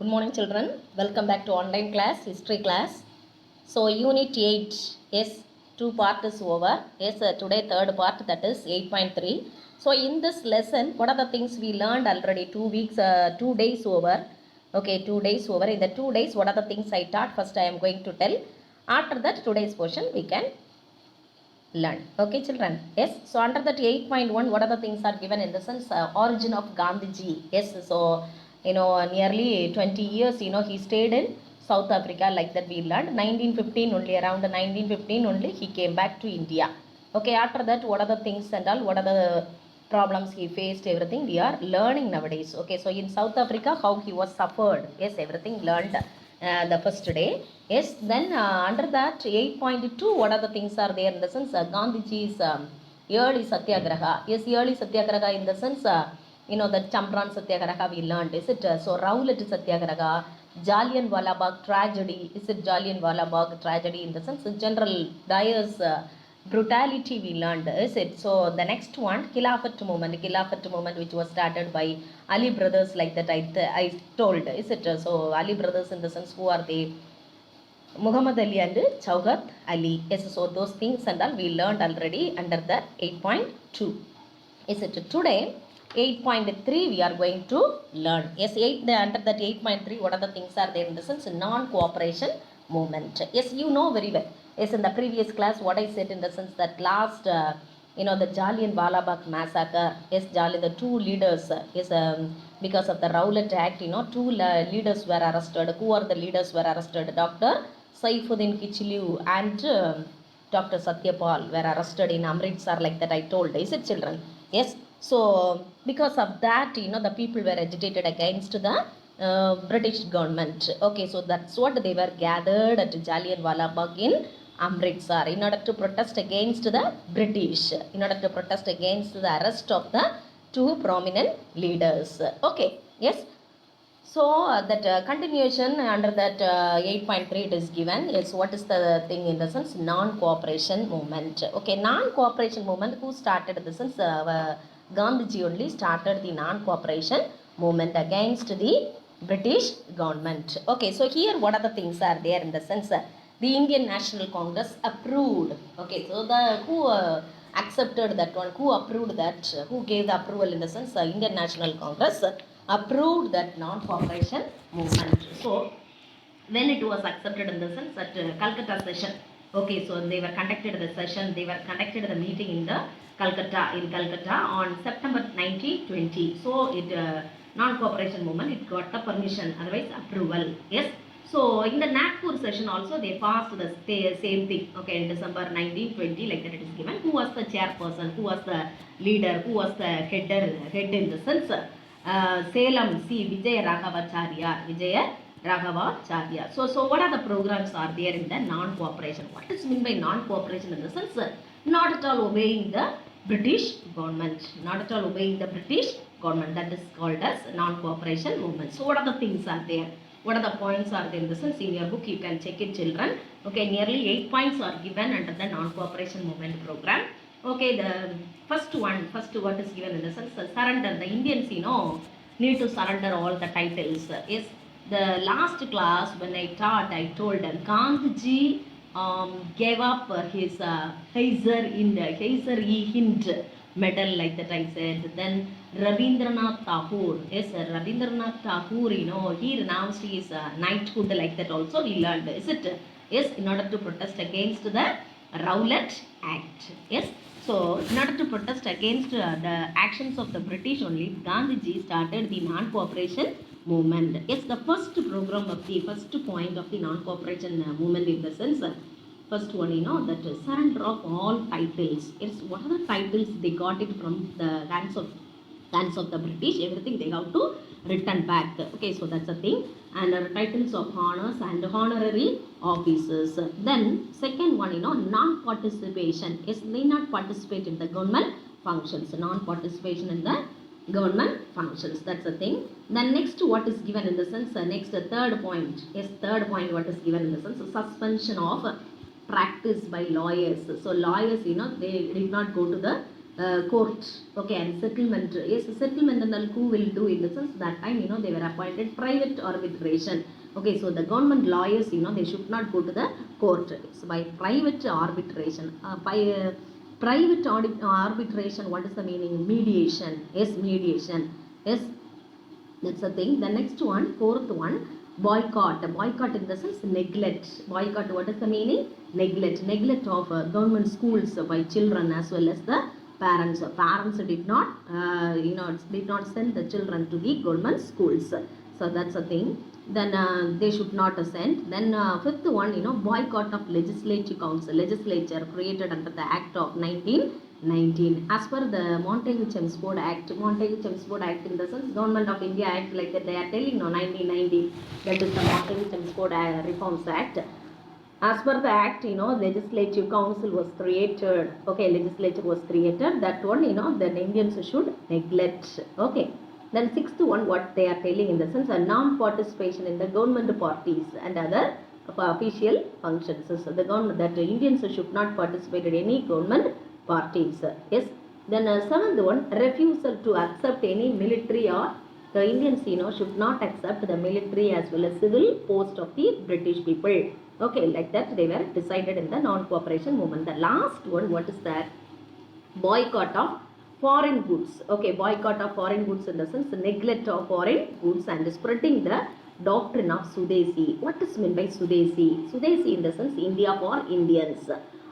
Good morning, children. Welcome back to online class, history class. So, unit 8, yes, two part is over. Yes, today third part, that is 8.3. So, in this lesson, what are the things we learned already? 2 weeks, 2 days over. Okay, 2 days over. In the 2 days, what are the things I taught? First, I am going to tell. After that, today's portion, we can learn. Okay, children. Yes, so under that 8.1, what are the things are given in the sense origin of Gandhiji? Yes, so nearly 20 years he stayed in South Africa, like that we learned. 1915 only, around 1915 only he came back to India. Okay, after that, what are the things and all, what are the problems he faced, everything we are learning nowadays. Okay, so in South Africa, how he was suffered, yes, everything learned the first day. Yes, then under that 8.2, what are the things are there in the sense Gandhiji's early Satyagraha. Yes, early Satyagraha in the sense the Champran Satyagraha we learned. Is it so Rowlatt Satyagraha, Jallianwala Bagh tragedy? Is it Jallianwala Bagh tragedy in the sense General Dyer's brutality we learned? Is it so? The next one, Khilafat movement, which was started by Ali brothers, like that I told. Is it so? Ali brothers in the sense, who are they? Muhammad Ali and Chaugat Ali. Yes, so those things and all we learned already under the 8.2. Is it today 8.3 we are going to learn? Yes, under that 8.3, what are the things are there in the sense non-cooperation movement? Yes, you know very well. Yes, in the previous class, what I said in the sense that last the Jallianwala Bagh massacre. Yes, the two leaders. Yes, because of the Rowlatt Act, two leaders were arrested. Who are the leaders were arrested? Dr. Saifuddin Kichliu and Dr. Satyapal were arrested in Amritsar, like that I told. Is it, children? Yes. So, because of that, the people were agitated against the British government. Okay, so that's what they were gathered at Jallianwala Bagh in Amritsar in order to protest against the British, in order to protest against the arrest of the two prominent leaders. Okay, yes. So that continuation under that 8.3 it is given. Yes, what is the thing in the sense non-cooperation movement? Okay, non-cooperation movement, who started the sense Gandhiji only started the non-cooperation movement against the British government. Okay, so here what are the things are there in the sense the Indian National Congress approved. Okay, so the who accepted that one, who approved that, who gave the approval in the sense Indian National Congress approved that non-cooperation movement. So when it was accepted in the sense at Calcutta session. Okay, so they were conducted the session, they were conducted the meeting in the Calcutta on September 1920. So it non-cooperation movement, it got the permission, otherwise approval. Yes. So in the Nagpur session also they passed the same thing. Okay, in December 1920, like that it is given. Who was the chairperson? Who was the leader? Who was the head in the sense? Salem C. Vijaya Raghavacharya. So what are the programs are there in the non-cooperation? What is meant by non-cooperation in the sense not at all obeying the British government, not at all obeying the British government. That is called as non-cooperation movement. So what are the things are there? What are the points are there in the sense? In your book you can check it, children. Okay, nearly 8 points are given under the non-cooperation movement program. Okay, the first what is given in the sense surrender. The Indians need to surrender all the titles. Yes, the last class when I taught, I told them Gandhiji gave up his Heiser-i-Hind medal, like that I said. Then Rabindranath Tagore, yes, Rabindranath Tagore, he renounced his knighthood, like that also we learned. Is it? Yes, in order to protest against the Rowlatt Act. Yes. So, in order to protest against the actions of the British only, Gandhiji started the non-cooperation movement. Yes, the first program of the first point of the non-cooperation movement in the sense, first one, that surrender of all titles. It's what are the titles they got it from the hands of the British, everything they have to return back. Okay, so that's a thing. And titles of honors and honorary officers. Then second one, non-participation. Yes, they not participate in the government functions. Non-participation in the government functions. That's the thing. Then next, what is given in the sense? Next, third point. Yes, third point, what is given in the sense? Suspension of practice by lawyers. So lawyers, they did not go to the court, okay, and settlement. Yes, settlement and who will do in the sense that time, they were appointed private arbitration. Okay, so the government lawyers, they should not go to the court. So by private arbitration, private arbitration, what is the meaning? Mediation. Yes, mediation. Yes, that's the thing. The next one, fourth one, boycott. Boycott in the sense neglect. Boycott, what is the meaning? Neglect. Neglect of government schools by children as well as the parents. Parents did not, did not send the children to the government schools. So that's the thing. Then they should not send. Then fifth one, boycott of legislative council. Legislature created under the Act of 1919. As per the Montagu-Chelmsford Act, Montagu-Chelmsford Act in the sense Government of India Act, like that they are telling now 1919, that is the Montagu-Chelmsford Reforms Act. As per the act, legislative council was created. Okay, legislature was created. That one, the Indians should neglect. Okay. Then sixth one, what they are telling in the sense a non-participation in the government parties and other official functions. So the government, that the Indians should not participate in any government parties. Yes. Then seventh one, refusal to accept any military, or the Indians, should not accept the military as well as civil post of the British people. Okay, like that they were decided in the non-cooperation movement. The last one, what is that? Boycott of foreign goods. Okay, boycott of foreign goods in the sense neglect of foreign goods and spreading the doctrine of Sudesi. What is meant by Sudesi? Sudesi in the sense India for Indians,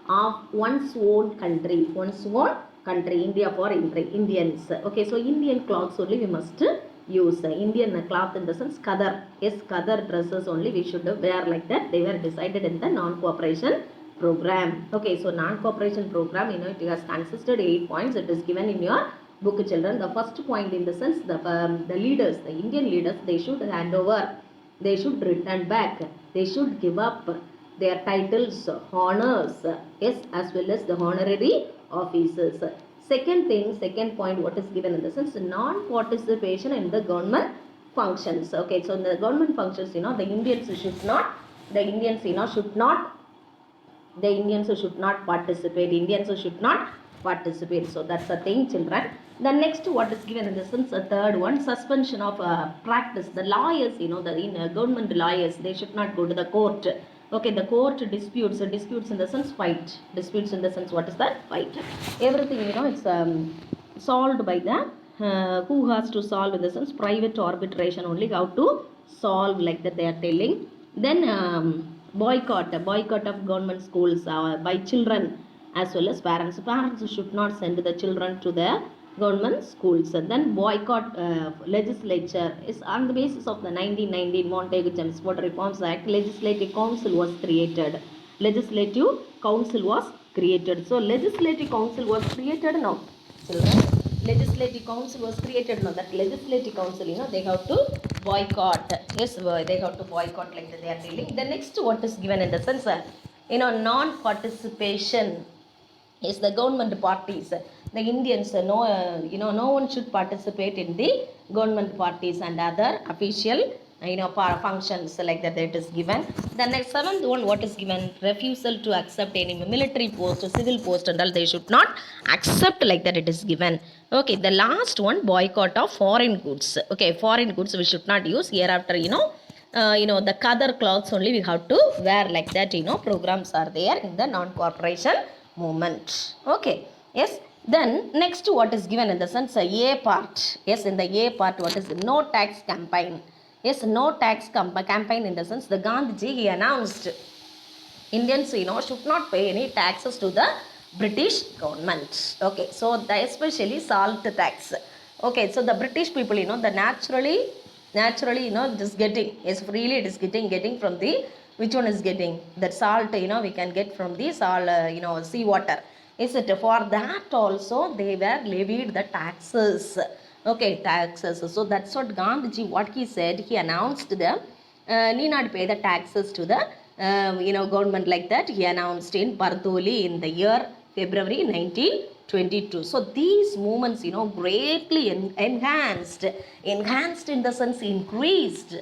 of one's own country, India for Indians. Okay, so Indian clothes only we must use. Indian cloth in the sense Khadar. Yes, Khadar dresses only we should wear, like that they were decided in the non-cooperation program. Okay, so non-cooperation program, it has consisted 8 points. It is given in your book, children. The first point in the sense the leaders, the Indian leaders, they should hand over, they should return back, they should give up their titles, honors, yes, as well as the honorary officers. Second point, what is given in the sense non-participation in the government functions. Okay, so in the government functions, the Indians should not participate. So that's the thing, children. The next, what is given in the sense, the third one, suspension of practice. The lawyers, the government lawyers, they should not go to the court. Okay, the court disputes in the sense fight. Disputes in the sense, what is that? Fight. Everything, it's solved by the who has to solve in the sense private arbitration only, how to solve, like that they are telling. Then boycott of government schools by children as well as parents. Parents should not send the children to the government schools. And then boycott legislature is on the basis of the 1919 Montagu-Chelmsford Reforms Act. Legislative council was created. So legislative council was created now, children. Legislative council was created now. That legislative council, they have to boycott. Yes, they have to boycott, like that they are telling. The next, what is given in the sense, non-participation is the government parties. The Indians, no one should participate in the government parties and other official, functions, like that it is given. The next seventh one, what is given? Refusal to accept any military post, civil post and all, they should not accept, like that it is given. Okay, the last one, boycott of foreign goods. Okay, foreign goods we should not use hereafter, the Khadar clothes only we have to wear, like that, programs are there in the non-cooperation movement. Okay, yes. Then next, what is given in the sense, A part. Yes, in the A part, what is no tax campaign? Yes, no tax campaign in the sense the Gandhiji, he announced Indians, should not pay any taxes to the British government. Okay, so especially salt tax. Okay, so the British people, the naturally, just getting, yes, freely it is getting from the, which one is getting? That salt, we can get from the salt, sea water. Is it? For that also they were levied the taxes. Okay, taxes. So that's what Gandhiji, what he said, he announced them, need not pay the taxes to the government, like that he announced in Bardoli in the year February 1922. So these movements, greatly enhanced in the sense increased.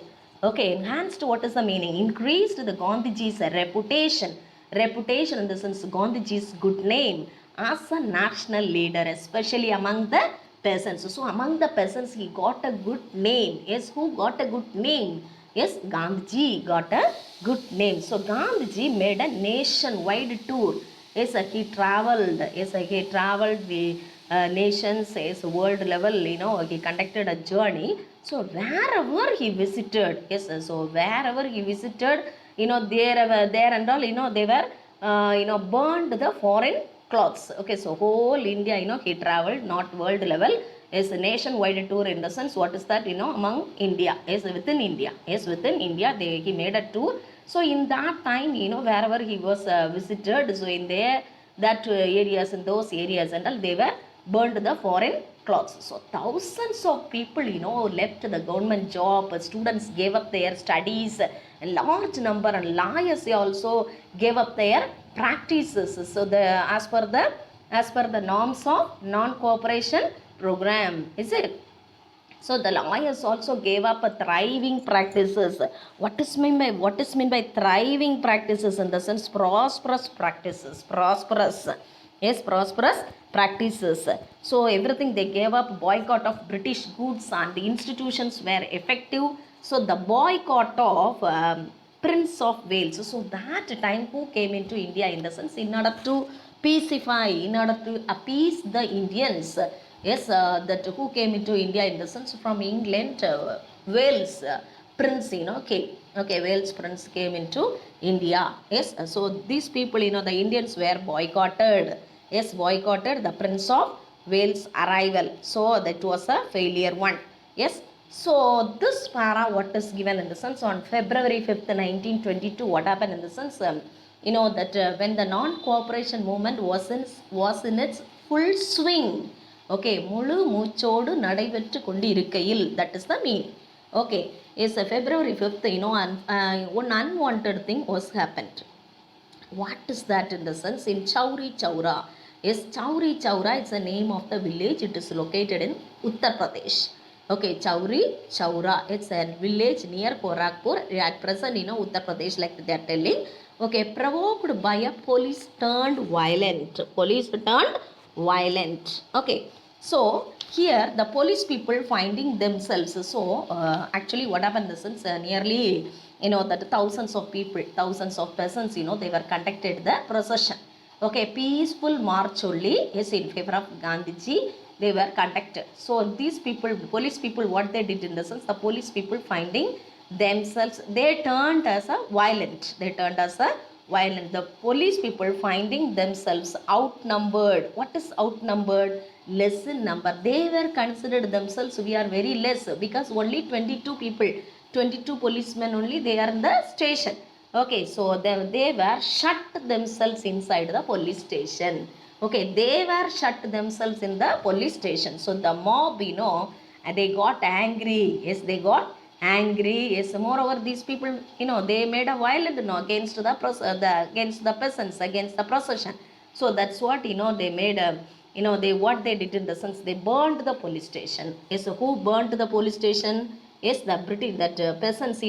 Okay, enhanced, what is the meaning? Increased the Gandhiji's reputation in the sense Gandhiji's good name as a national leader, especially among the peasants. So among the peasants, he got a good name. Yes, who got a good name? Yes, Gandhiji got a good name. So Gandhiji made a nationwide tour. Yes, he traveled. Yes, he traveled the nations. Yes, world level. He conducted a journey. So wherever he visited, yes, so wherever he visited, there and all, they were, burned the foreign clothes. Okay, so whole India, he traveled, not world level. Is a nationwide tour in the sense, what is that, among India, is within India. Yes, within India, he made a tour. So in that time, wherever he was visited, so in there, that areas, in those areas and all, they were burned the foreign clothes. So thousands of people, left the government job. Students gave up their studies. A large number and lawyers also gave up their practices. So as per the norms of non-cooperation program, is it? So the lawyers also gave up a thriving practices. What is mean by thriving practices? In the sense, prosperous practices. Prosperous. Yes, prosperous practices. So everything they gave up. Boycott of British goods and the institutions were effective. So the boycott of Prince of Wales. So that time, who came into India, in the sense, in order to peacify, in order to appease the Indians. Yes, that who came into India, in the sense, from England, Wales prince, came. Okay, Wales prince came into India. Yes, so these people, the Indians were boycotted. Yes, boycotted the Prince of Wales arrival. So that was a failure one. Yes. So this para, what is given, in the sense, on February 5th, 1922, what happened, in the sense, that when the non-cooperation movement was in its full swing. Okay, முழு மூச்சோடு நடைபெற்று கொண்டிருக்கையில், that is the meaning. Okay, is February 5th, one unwanted thing was happened. What is that, in the sense? In Chauri Chaura. Yes, Chauri Chaura is the name of the village. It is located in Uttar Pradesh. Okay, Chauri Chaura. It's a village near Gorakhpur. At present, Uttar Pradesh, like they are telling. Okay, provoked by a police turned violent. Police turned violent. Okay, so here the police people finding themselves. So actually, what happened in the sense, nearly, that thousands of people, thousands of peasants, they were conducted the procession. Okay, peaceful march only. Yes, in favor of Gandhiji, they were conducted. So these people, police people, what they did, in the sense, the police people finding themselves, they turned as a violent. They turned as a violent. The police people finding themselves outnumbered. What is outnumbered? Less in number. They were considered themselves, we are very less, because only 22 people, 22 policemen only, they are in the station. Okay, so they were shut themselves inside the police station. Okay, they were shut themselves in the police station. So the mob, they got angry. Yes, they got angry. Yes, moreover, these people, they made a violent, against against the peasants, against the procession. So that's what, they made a, what they did, in the sense, they burned the police station. Yes, so who burned the police station? Yes, the British, that peasants,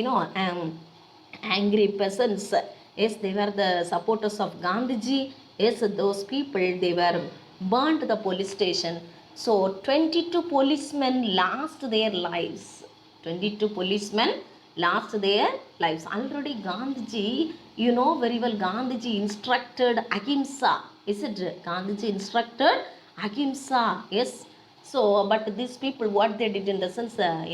angry peasants. Yes, they were the supporters of Gandhiji. Yes, those people, they were burnt the police station. So 22 policemen lost their lives. 22 policemen lost their lives. Already Gandhiji, very well, Gandhiji instructed ahimsa. Is it? Gandhiji instructed ahimsa. Yes. So, but these people, what they did, in the sense, that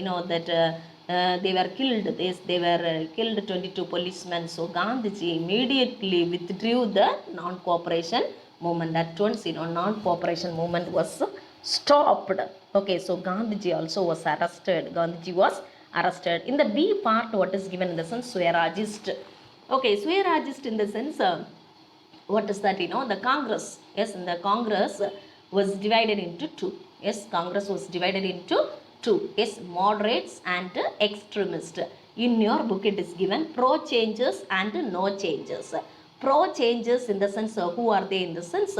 they were killed. They were killed, 22 policemen. So Gandhiji immediately withdrew the non-cooperation movement. That once, non-cooperation movement was stopped. Okay, so Gandhiji also was arrested. Gandhiji was arrested. In the B part, what is given, in the sense, Swarajist. Okay, Swarajist, in the sense, what is that, the Congress. Yes, and the Congress was divided into two. Yes, Congress was divided into two. Yes, moderates and extremists. In your book, it is given pro changes and no changes. Pro changes, in the sense, who are they? In the sense,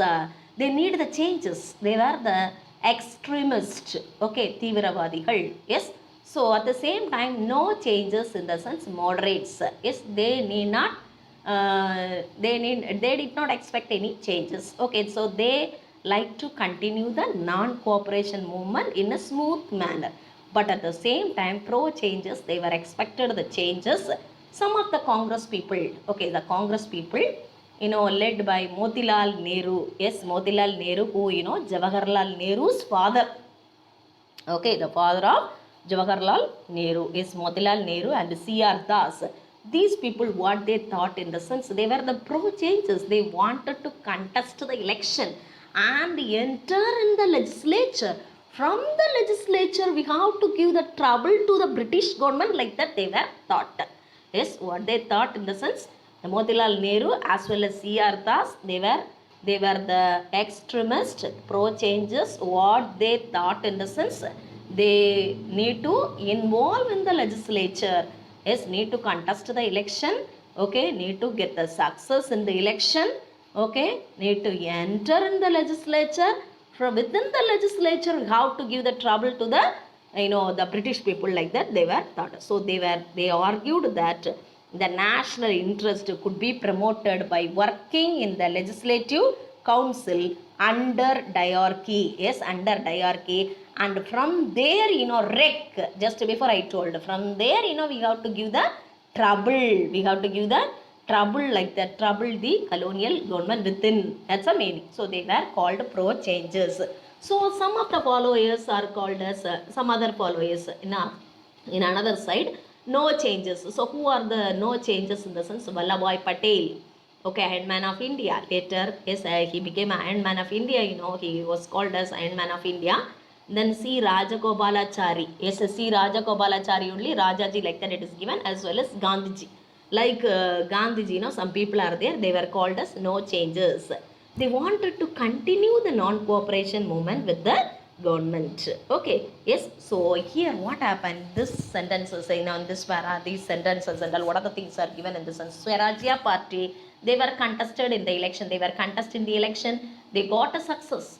they need the changes. They were the extremists. Okay, Tiviravadihal. Yes. So at the same time, no changes, in the sense, moderates. Yes, they need not, they did not expect any changes. Okay, so they like to continue the non-cooperation movement in a smooth manner. But at the same time, pro-changes, they were expected the changes. Some of the Congress people, okay, the Congress people, led by Motilal Nehru. Yes, Motilal Nehru, who, Jawaharlal Nehru's father. Okay, the father of Jawaharlal Nehru is Motilal Nehru and C.R. Das. These people, what they thought in the sense, they were the pro-changes. They wanted to contest the election and enter in the legislature. From the legislature, we have to give the trouble to the British government, like that they were thought. Yes, what they thought in the sense, the Motilal Nehru as well as C.R. Das, they were the extremist pro-changes. What they thought in the sense, they need to involve in the legislature. Yes, need to contest the election. Okay, need to get the success in the election. Okay, need to enter in the legislature. From within the legislature, how to give the trouble to the the British people, like that they were thought. So they argued that the national interest could be promoted by working in the legislative council under diarchy. Yes, under diarchy. And from there, just before I told, from there, we have to give the trouble. We have to give the trouble, like that, trouble the colonial government within. That's a meaning. So they were called pro-changes. So some of the followers are called as, some other followers in another side, no changes. So who are the no changes in the sense? Vallabhbhai Patel. Okay, Iron Man of India. Later, yes, he became an Iron Man of India. He was called as Iron Man of India. Then C. Rajagopalachari. Yes, C. Rajagopalachari only. Rajaji, like that it is given, as well as Gandhiji. Like Gandhiji, some people are there. They were called as no changes. They wanted to continue the non-cooperation movement with the government. Okay, yes. So here what happened? This sentences, on this para, these sentences and all, what are the things are given in this sense? Swarajya Party, they were contested in the election. They were contested in the election. They got a success.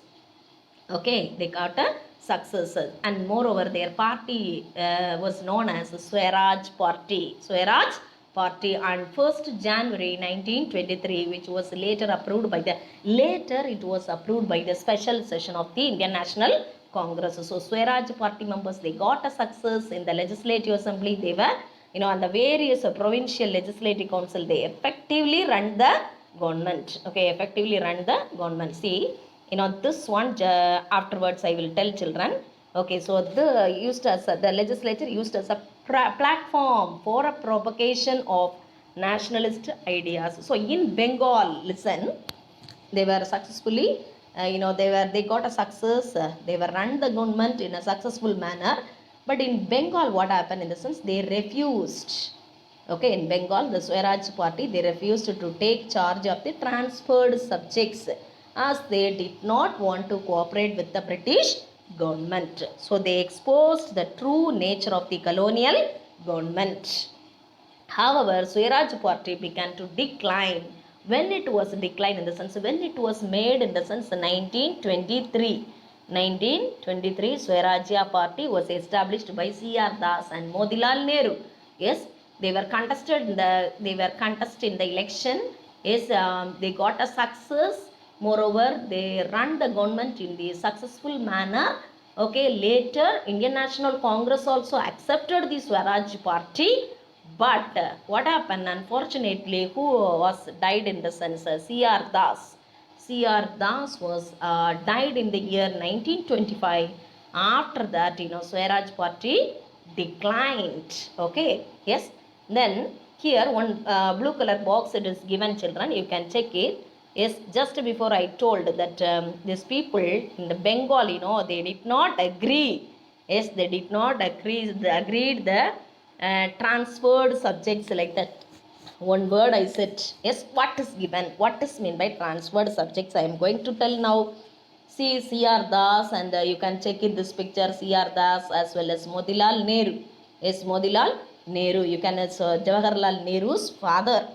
Okay, they got a success. And moreover, their party was known as Swaraj Party. Swaraj Party on 1st January 1923, which was later approved by the special session of the Indian National Congress. So Swaraj Party members, they got a success in the Legislative Assembly. They were, on the various provincial legislative council, they effectively run the government. Okay, effectively run the government. See, this one, afterwards I will tell children. Okay, so the legislature used as a platform for a propagation of nationalist ideas. So in Bengal, listen, they were successfully, they got a success. They were run the government in a successful manner. But in Bengal, what happened in the sense, they refused. Okay, in Bengal, the Swaraj Party, they refused to take charge of the transferred subjects, as they did not want to cooperate with the British government. So they exposed the true nature of the colonial government. However, Swaraj Party began to decline. When it was declined in the sense, when it was made in the sense 1923. 1923, Swarajya Party was established by C.R. Das and Motilal Nehru. Yes, they were contested in the election. Yes, they got a success. Moreover, they run the government in the successful manner. Okay, later Indian National Congress also accepted the Swaraj Party. But what happened? Unfortunately, who was died in the sense? C.R. Das. C.R. Das was died in the year 1925. After that, Swaraj Party declined. Okay, yes. Then here one blue color box it is given, children. You can check it. Yes, just before I told that these people in the Bengal, they did not agree. Yes, they did not agree. They agreed the transferred subjects, like that. One word I said. Yes, what is given? What is meant by transferred subjects? I am going to tell now. See C.R. Das, and you can check in this picture, C.R. Das as well as Motilal Nehru. Yes, Motilal Nehru. You can Jawaharlal Nehru's father.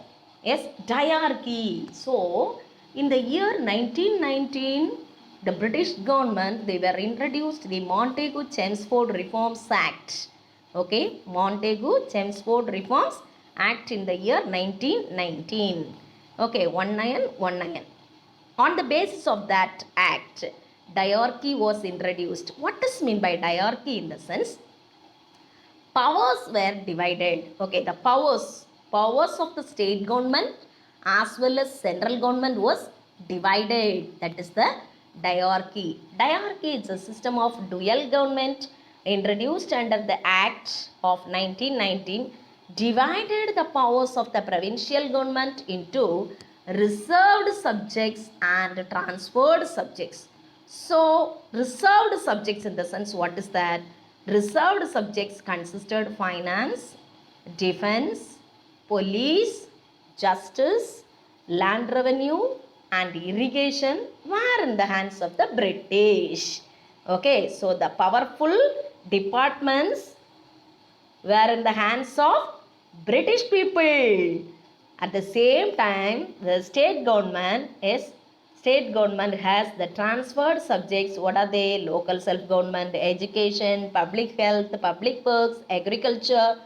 Yes, diarchy. So in the year 1919, the British government, they were introduced the Montagu-Chelmsford Reforms Act. Okay, Montagu-Chelmsford Reforms Act in the year 1919. Okay, 1919. On the basis of that act, diarchy was introduced. What does mean by diarchy in the sense? Powers were divided. Okay, the powers of the state government as well as central government was divided. That is the diarchy. Diarchy is a system of dual government introduced under the act of 1919, divided the powers of the provincial government into reserved subjects and transferred subjects. So reserved subjects in the sense, what is that? Reserved subjects consisted finance, defense, police, justice, land revenue and irrigation were in the hands of the British. Okay, so the powerful departments were in the hands of British people. At the same time, the state government has the transferred subjects. What are they? Local self-government, education, public health, public works, agriculture,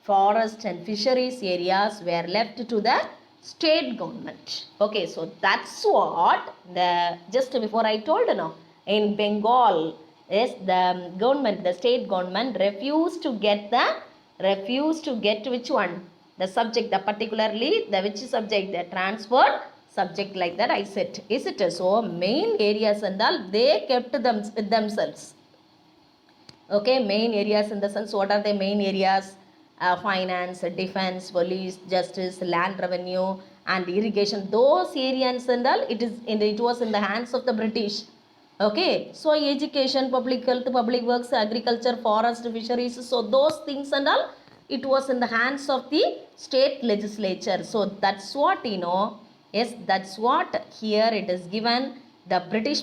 forest and fisheries areas were left to the state government. Okay, so that's what the, just before I told you now, in Bengal, yes, the government, the state government refused to get which one? The subject, the particularly the which subject? The transferred subject, like that I said. Is it so? Main areas and all they kept them with themselves. Okay, main areas in the sense, what are the main areas? Finance, defense, police, justice, land revenue and irrigation. Those areas and all, it was in the hands of the British. Okay, so education, public health, public works, agriculture, forest, fisheries, so those things and all, it was in the hands of the state legislature. So that's what, yes, that's what here it is given. The British,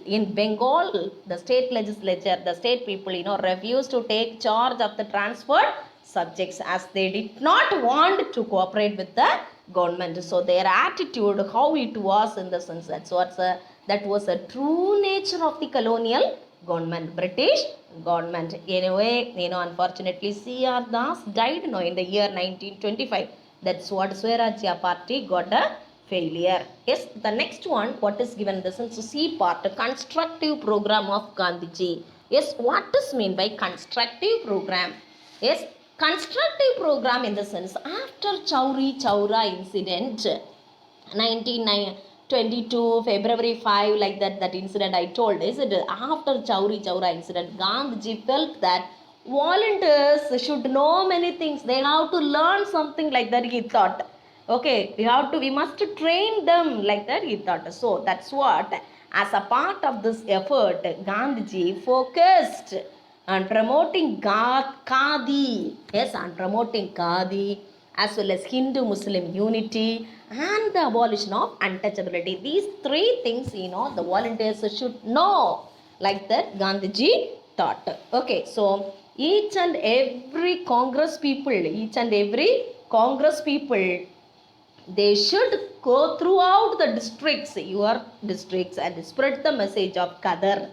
in Bengal, the state legislature, the state people, refused to take charge of the transferred subjects as they did not want to cooperate with the government. So their attitude, how it was in the sense, that was a true nature of the colonial government, British government. Anyway, unfortunately, C.R. Das died in the year 1925. That's what Swarajya Party got a failure. Yes, the next one, what is given in the sense, C part, constructive program of Gandhiji. Yes, what does mean by constructive program? Yes, constructive program in the sense, after Chauri Chaura incident, 1922 February 5, like that incident I told, is it? After Chauri Chaura incident, Gandhiji felt that volunteers should know many things, they have to learn something, like that he thought. Okay, we must train them, like that he thought. So that's what, as a part of this effort, Gandhiji focused on promoting Khadi. Yes, on promoting Khadi as well as Hindu-Muslim unity and the abolition of untouchability. These three things, the volunteers should know, like that Gandhiji thought. Okay, so each and every Congress people, they should go throughout the districts, your districts, and spread the message of Qadar,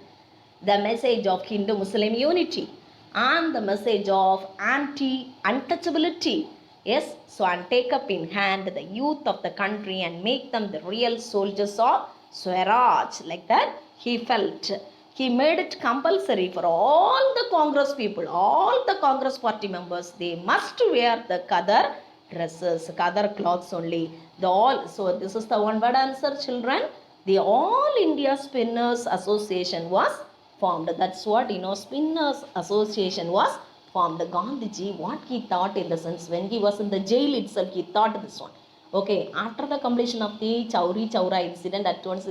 the message of Hindu-Muslim unity and the message of anti-untouchability. Yes, so and take up in hand the youth of the country and make them the real soldiers of Swaraj, like that he felt. He made it compulsory for all the Congress people, all the Congress party members, they must wear the Qadar dresses, Qadar clothes only. So this is the one word answer, children. The All India Spinners Association was formed. That's what, Spinners Association was formed. Gandhiji, what he thought in the sense, when he was in the jail itself, he thought this one. Okay, after the completion of the Chauri Chaura incident, at once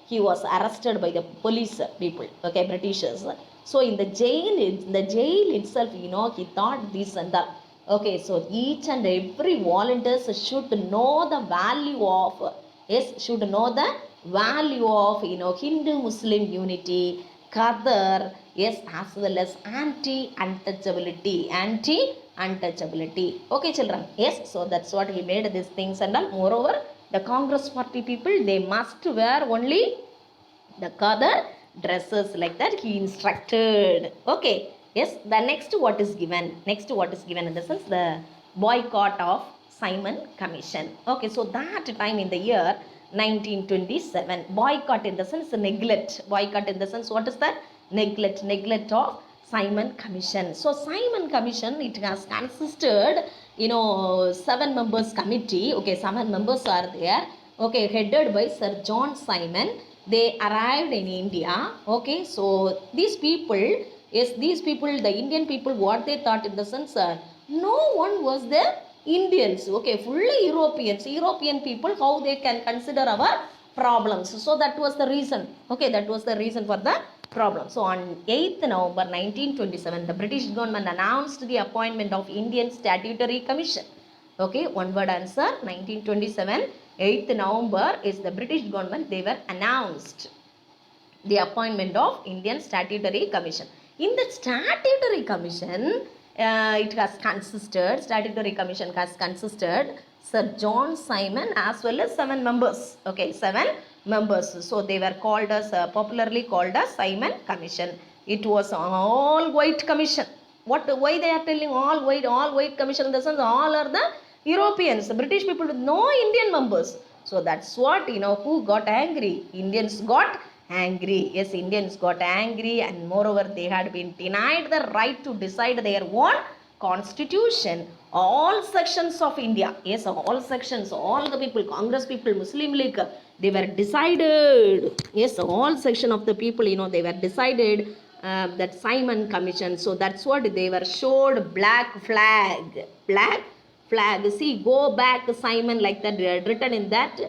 he was arrested by the police people, okay, Britishers. So in the jail itself, he thought this and that. Okay, so each and every volunteers should know the value of, Hindu-Muslim unity, Qadar, yes, as well as anti-untouchability. Okay, children. Yes, so that's what he made these things and all. Moreover, the Congress party people, they must wear only the Qadar dresses, like that he instructed. Okay, yes, the next what is given in the sense, the boycott of Simon Commission. Okay, so that time in the year 1927. Boycott in the sense neglect. Boycott in the sense, what is that? Neglect. Neglect of Simon Commission. So Simon Commission, it has consisted, 7 members committee. Okay, 7 members are there. Okay, headed by Sir John Simon. They arrived in India. Okay, so these people, the Indian people, what they thought in the sense, no one was the Indians. Okay, fully Europeans. European people, how they can consider our problems. So that was the reason. Okay, that was the reason for the problem. So on 8th November 1927, the British government announced the appointment of Indian Statutory Commission. Okay, one word answer. 1927, 8th November is the British government, they were announced the appointment of Indian Statutory Commission. In the Statutory Commission, Statutory Commission has consisted Sir John Simon as well as 7 members. Okay, 7 members. So they were called as, popularly called as Simon Commission. It was an all-white commission. Why they are telling all white commission? In the sense, all are the Europeans, British people with no Indian members. So that's what, who got angry? Indians got angry. Yes, Indians got angry, and moreover they had been denied the right to decide their own constitution. All sections of India, yes, all sections, all the people, Congress people, Muslim League, they were decided. Yes, all section of the people, they were decided that Simon Commission. So that's what they were showed black flag. See, go back Simon, like that written in that.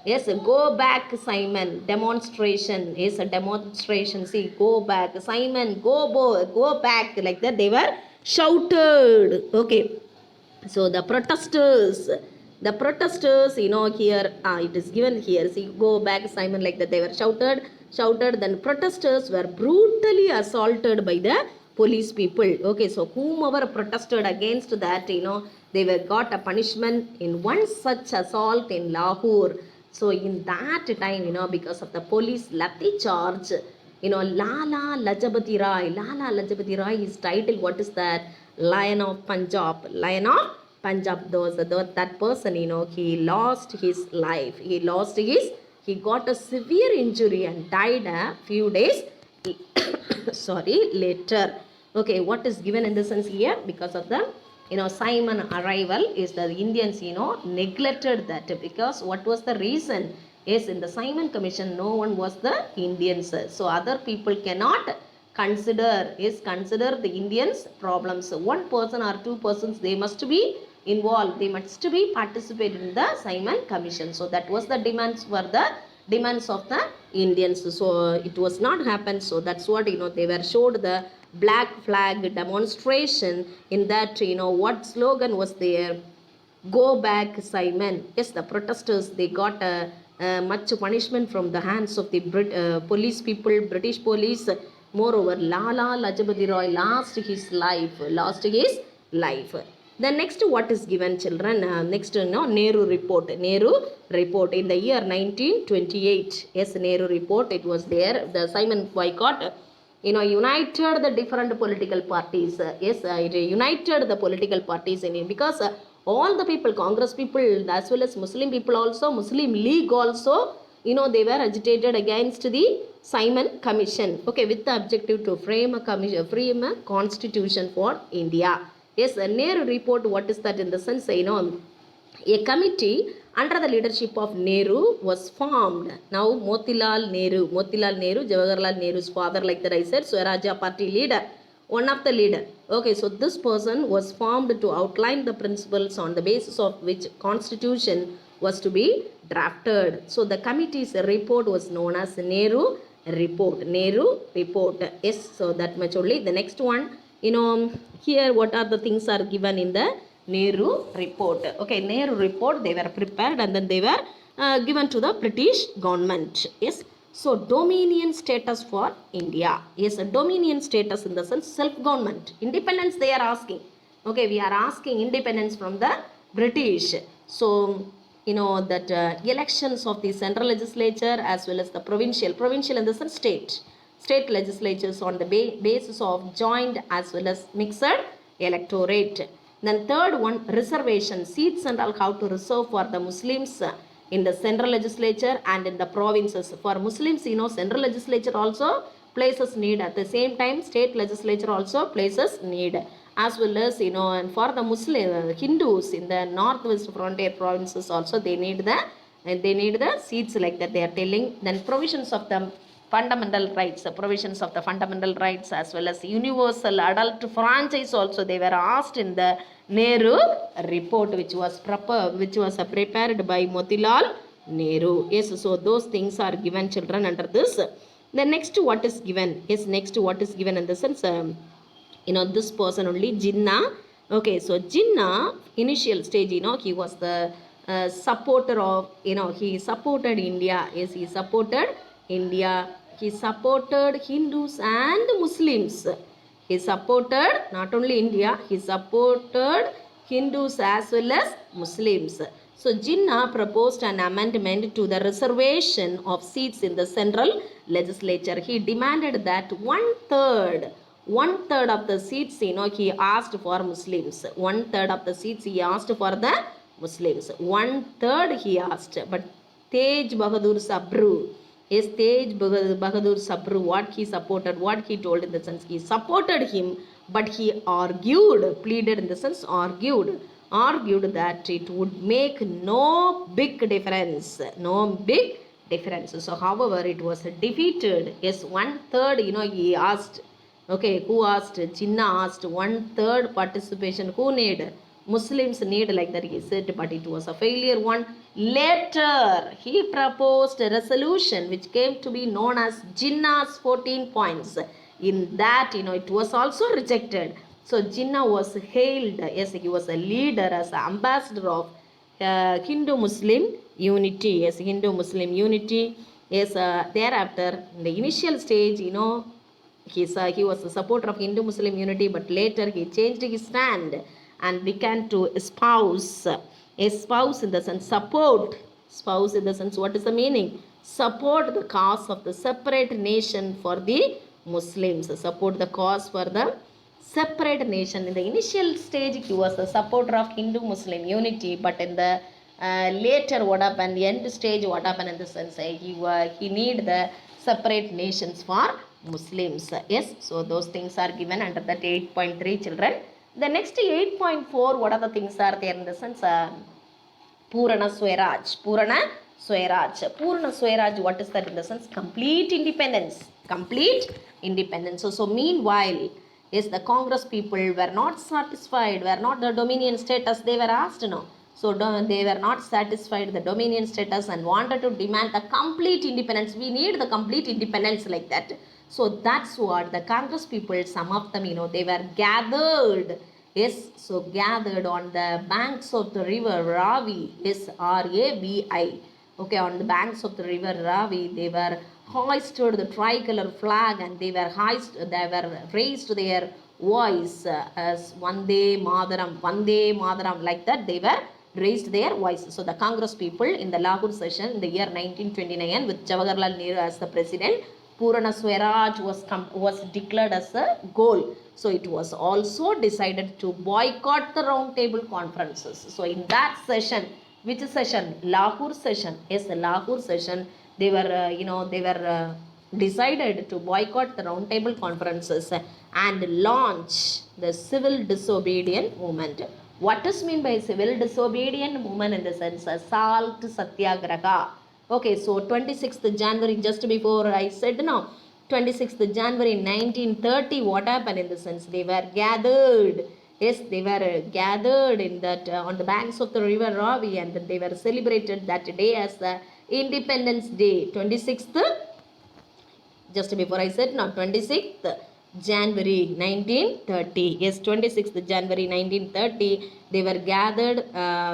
Yes, go back Simon. Demonstration. Yes, a demonstration. See, go back Simon. Go back, like that they were shouted. Okay. So the protesters, here, it is given here. See, go back Simon, like that they were shouted. Then protesters were brutally assaulted by the police people. Okay, so whomever protested against that, they were got a punishment in one such assault in Lahore. So in that time, because of the police lathi charge, Lala Lajpati Rai is titled, what is that? Lion of Punjab. That person, he lost his life. He got a severe injury and died a few days later. Okay, what is given in the sense here? Because of the Simon arrival is the Indians neglected that, because what was the reason? Yes, in the Simon Commission no one was the Indians, so other people cannot consider the Indians problems. One person or 2 persons, they must be involved, they must be participated in the Simon Commission. So that was the demands of the Indians. So it was not happened. So that's what they were showed the black flag demonstration. In that, what slogan was there? Go back Simon. Yes, the protesters, they got much punishment from the hands of the police people, British police. Moreover, Lala Lajpati Rai lost his life. Then next, what is given, children? Next, Nehru report. In the year 1928. Yes, Nehru report, it was there. The Simon boycott, united the different political parties. Yes, it united the political parties in it, because all the people, Congress people as well as Muslim people also, Muslim League also, they were agitated against the Simon Commission. Okay, with the objective to frame a constitution for India. Yes, the Nehru report, what is that in the sense, a committee under the leadership of Nehru was formed. Now, Motilal Nehru, Jawaharlal Nehru's father, like that I said, Swarajya party leader, one of the leader. Okay, so this person was formed to outline the principles on the basis of which constitution was to be drafted. So the committee's report was known as Nehru report. Yes, so that much only. The next one, here what are the things are given in the Nehru report. Okay, Nehru report, they were prepared and then they were given to the British government. Yes, so dominion status for India. Yes, a dominion status in the sense self-government. Independence they are asking. Okay, we are asking independence from the British. So, that elections of the central legislature as well as the provincial in the sense state legislatures on the basis of joint as well as mixed electorate. Then third one, reservation, seats and all how to reserve for the Muslims in the central legislature and in the provinces. For Muslims, central legislature also places need. At the same time, state legislature also places need, as well as, and for the Muslim Hindus in the northwest frontier provinces also, they need the seats, like that they are telling. Then provisions of the fundamental rights, provisions of the fundamental rights, as well as universal adult franchise also, they were asked in the Nehru report, which was prepared by Motilal Nehru. Yes, so those things are given, children, under this. The next what is given? Yes, next what is given in the sense, this person only, Jinnah. Okay, so Jinnah, initial stage, he was the supporter of, he supported India. Yes, he supported India. He supported Hindus and Muslims. He supported not only India, he supported Hindus as well as Muslims. So Jinnah proposed an amendment to the reservation of seats in the central legislature. He demanded that one third of the seats, he asked for Muslims. One third of the seats he asked for the Muslims. One third he asked. But Tej Bahadur Sabru, yes, Tej Bahadur Sabru, what he supported, what he told in the sense, he supported him, but he pleaded in the sense, argued that it would make no big difference. So, however, it was defeated. Yes, one third, he asked. Okay, who asked? Jinnah asked. One third participation. Who need? Muslims need, like that he said, but it was a failure one. Later, he proposed a resolution which came to be known as Jinnah's 14 points. In that, it was also rejected. So Jinnah was hailed. Yes, he was a leader, as an ambassador of Hindu-Muslim unity. Yes, Hindu-Muslim unity. Yes, thereafter, in the initial stage, he was a supporter of Hindu-Muslim unity, but later he changed his stand and began to espouse in the sense, espouse in the sense, what is the meaning? Support the cause of the separate nation for the Muslims. Support the cause for the separate nation. In the initial stage, he was a supporter of Hindu-Muslim unity, but in the later, what happened, the end stage, what happened in the sense, he need the separate nations for Muslims. Yes, so those things are given under that 8.3, children. The next 8.4, what are the things are there in the sense, Purana Swaraj. Purana Swaraj, what is that in the sense? Complete independence. So meanwhile, yes, the Congress people were not satisfied, were not the dominion status they were asked, So they were not satisfied the dominion status and wanted to demand the complete independence. We need the complete independence, like that. So that's what the Congress people, some of them, they were gathered. Yes, so gathered on the banks of the river Ravi. Yes, Ravi. Okay, on the banks of the river Ravi, they were hoisted the tricolor flag, and they were raised their voice as Vande Mataram, like that they were raised their voice. So the Congress people in the Lahore session in the year 1929, with Jawaharlal Nehru as the president, Purana Swaraj was declared as a goal. So it was also decided to boycott the round table conferences. So in that session, which session? Lahore session. Yes, the Lahore session, they were decided to boycott the round table conferences and launch the civil disobedient movement. What is mean by civil disobedient movement in the sense? Salt Satyagraha. Okay, so 26th January, just before I said now, 26th January 1930, what happened in the sense? They were gathered. Yes, they were gathered in that on the banks of the river Ravi, and they were celebrated that day as the Independence Day. 26th, just before I said now, 26th January 1930. Yes, 26th January 1930, they were gathered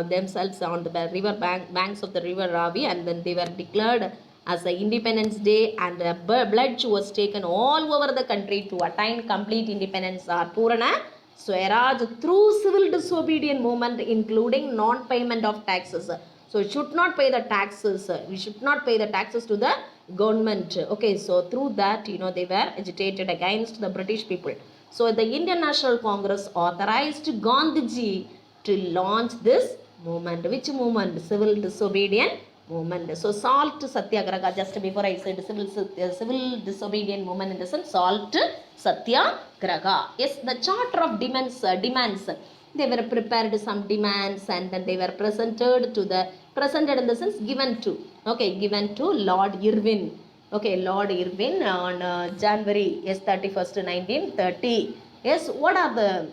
themselves on the banks of the river Ravi, and then they were declared as the Independence Day, and a pledge was taken all over the country to attain complete independence or Purana Swaraj through civil disobedient movement, including non-payment of taxes. So we should not pay the taxes. We should not pay the taxes to the government. Okay, so through that, they were agitated against the British people. So the Indian National Congress authorized Gandhiji to launch this movement. Which movement? Civil disobedient movement. So salt satyagraha, just before I said civil disobedient movement, in the sense salt satyagraha. Yes, the charter of demands. They were prepared some demands and then they were presented in the sense given to. Okay, given to Lord Irwin. Okay, Lord Irwin on January 31st 1930. Yes, what are the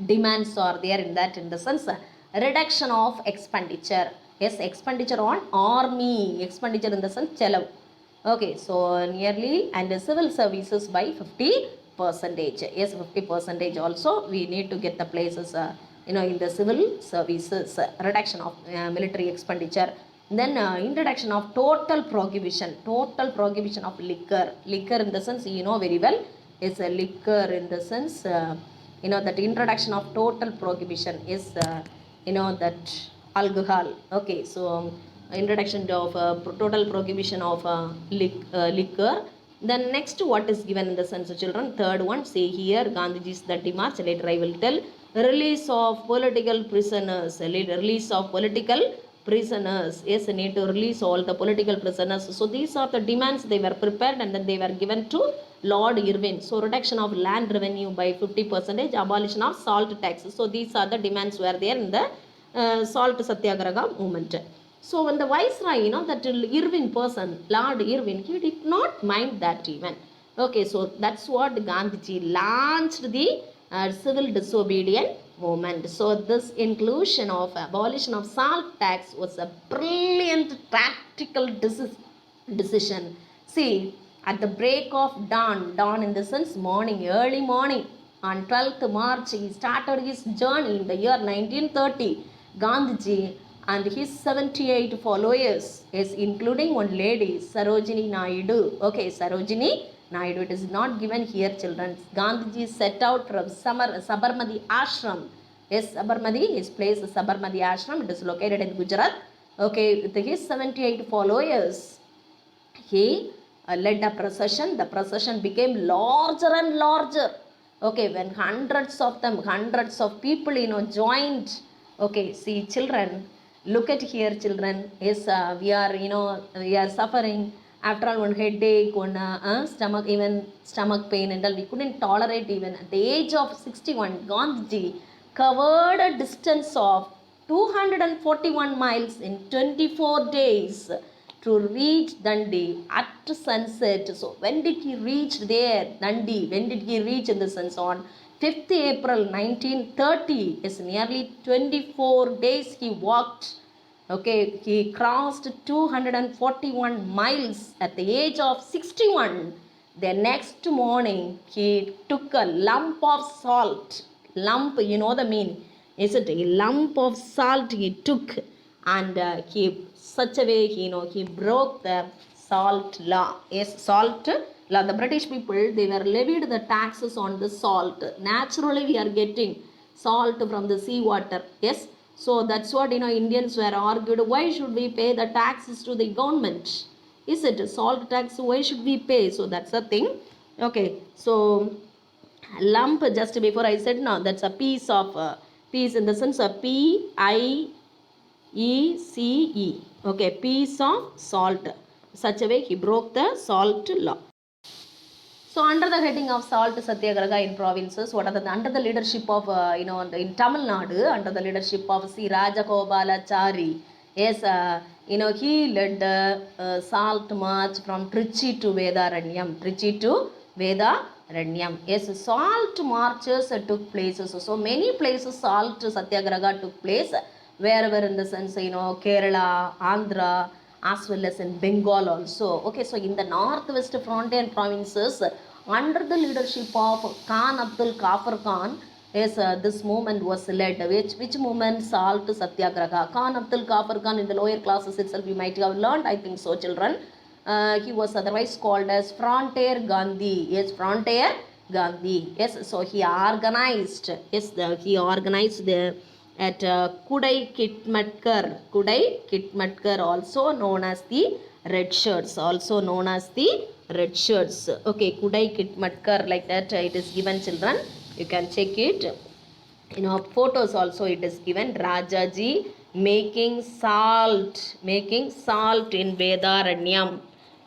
demands are there in that, in the sense reduction of expenditure. Yes, expenditure on army, expenditure in the sense chelav. Okay, so nearly, and the civil services by 50 percentage. Yes, 50 percentage also we need to get the places in the civil services. Reduction of military expenditure. Then introduction of total prohibition of liquor in the sense, very well, is a liquor in the sense, that introduction of total prohibition is that alcohol. Okay, so introduction of total prohibition of liquor. Then next, what is given in the sense of children, third one, say here Gandhiji's 30 March, later I will tell. Release of political prisoners. Release of political prisoners. Yes, need to release all the political prisoners. So these are the demands they were prepared and then they were given to Lord Irwin. So reduction of land revenue by 50 percentage, abolition of salt taxes. So these are the demands were there in the salt satyagraha movement. So when the viceroy, that Irwin person, Lord Irwin, he did not mind that even. Okay, so that's what Gandhiji launched the civil disobedient movement. So this inclusion of abolition of salt tax was a brilliant tactical decision. See, at the break of dawn in the sense morning, early morning, on 12th March, he started his journey in the year 1930. Gandhiji and his 78 followers, yes, including one lady, Sarojini Naidu. Okay, Sarojini Naidu, it is not given here, children. Gandhiji set out from Sabarmati Ashram. Yes, Sabarmati, his place is Sabarmati Ashram. It is located in Gujarat. Okay, with his 78 followers, he led a procession. The procession became larger and larger. Okay, when hundreds of people, joined. Okay, see, children, look at here, children. Yes, we are suffering. After all, one headache, one stomach pain, and all. We couldn't tolerate even. At the age of 61, Gandhiji covered a distance of 241 miles in 24 days to reach Dundee at sunset. So when did he reach there, Dundee? When did he reach in the sense? On 5th April 1930. Yes, nearly 24 days he walked. Okay, he crossed 241 miles at the age of 61. The next morning, he took a lump of salt. Lump, you know the meaning. Is it a lump of salt he took, and he such a way, he broke the salt law. Yes, salt law. The British people, they were levied the taxes on the salt. Naturally, we are getting salt from the sea water. Yes. So that's what, Indians were argued. Why should we pay the taxes to the government? Is it a salt tax? Why should we pay? So that's the thing. Okay. So lump, just before I said, no, that's a piece of piece in the sense of PIECE. Okay, piece of salt. Such a way he broke the salt law. So under the heading of salt satyagraha in provinces, what are under the leadership of in Tamil Nadu, under the leadership of C. Rajagobalachari. Yes, he led the salt march from Trichy to Vedaranyam. Yes, salt marches took place. So many places salt satyagraha took place. Wherever in the sense, Kerala, Andhra, as well as in Bengal also. Okay, so in the northwest frontier provinces, under the leadership of Khan Abdul Ghaffar Khan, yes, this movement was led. Which movement? Salt satyagraha. Khan Abdul Ghaffar Khan, in the lower classes itself you might have learned, I think so, children. He was otherwise called as Frontier Gandhi. Yes, Frontier Gandhi. Yes, so he organized. Yes, he organized the at Kudai Kitmatkar, also known as the Red Shirts. Okay, Kudai Kitmatkar, like that it is given, children. You can check it. photos also it is given. Rajaji making salt in Vedaranyam,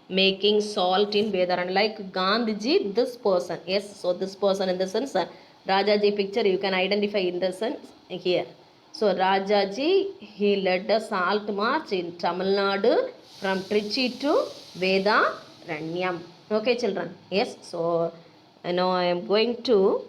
making salt in Vedaranyam, like Gandhiji, this person. Yes, so this person in the sense, Rajaji picture you can identify in the sense here. So Rajaji, he led a salt march in Tamil Nadu from Trichy to Vedaranyam. Okay children, yes, so now I am going to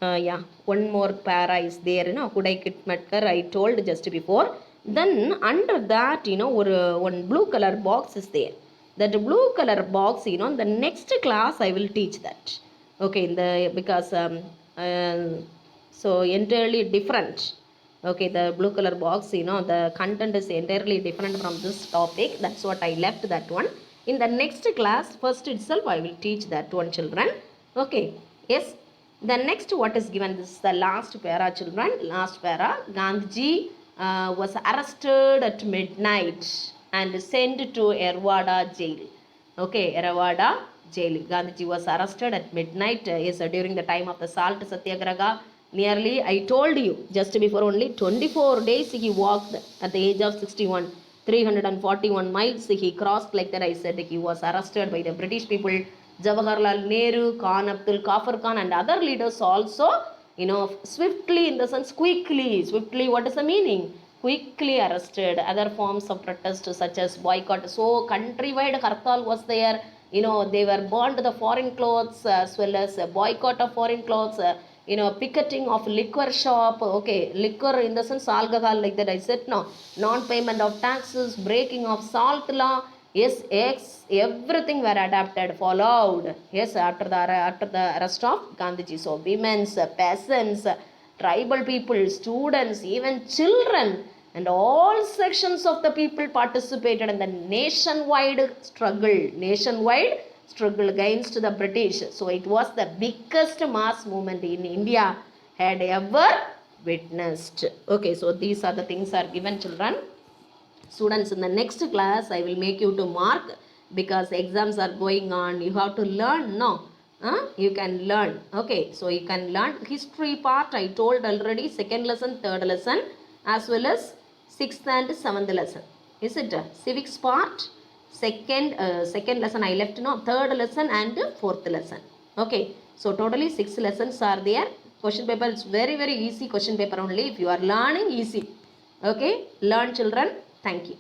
yeah, one more para is there, Kudai Kitmatkar, I told just before. Then under that, one blue color box is there. That blue color box, the next class I will teach that. Okay, because so entirely different. Okay, the blue color box, the content is entirely different from this topic. That's what I left that one. In the next class, first itself, I will teach that one, children. Okay, yes. The next what is given, this is the last para, children. Last para, Gandhiji was arrested at midnight and sent to Erwada jail. Okay, Erwada jail. Gandhiji was arrested at midnight, yes, during the time of the salt satyagraha. Nearly, I told you just before, only 24 days he walked at the age of 61. 341 miles he crossed, like that I said. He was arrested by the British people. Jawaharlal Nehru, Khan Abdul Kafur Khan and other leaders also, swiftly, in the sense swiftly, what is the meaning? Quickly arrested. Other forms of protest such as boycott. So countrywide Hartal was there. They were burned the foreign clothes as well as boycott of foreign clothes. Picketing of liquor shop. Okay, liquor in the sense alcohol, like that I said. No, non-payment of taxes, breaking of salt law. Yes, everything were adapted, followed. Yes, after the arrest of Gandhiji. So women's, peasants, tribal people, students, even children, and all sections of the people participated in the nationwide struggle against the British. So it was the biggest mass movement in India had ever witnessed. Okay, so these are the things are given, children. Students, in the next class I will make you to mark, because exams are going on. You have to learn, no? You can learn. Okay, so you can learn history part. I told already, second lesson, third lesson, as well as sixth and seventh lesson. Is it civics part? Second lesson I left, no? Third lesson and fourth lesson. Okay, so totally 6 lessons are there. Question paper is very, very easy question paper only. If you are learning, easy. Okay, learn, children. Thank you.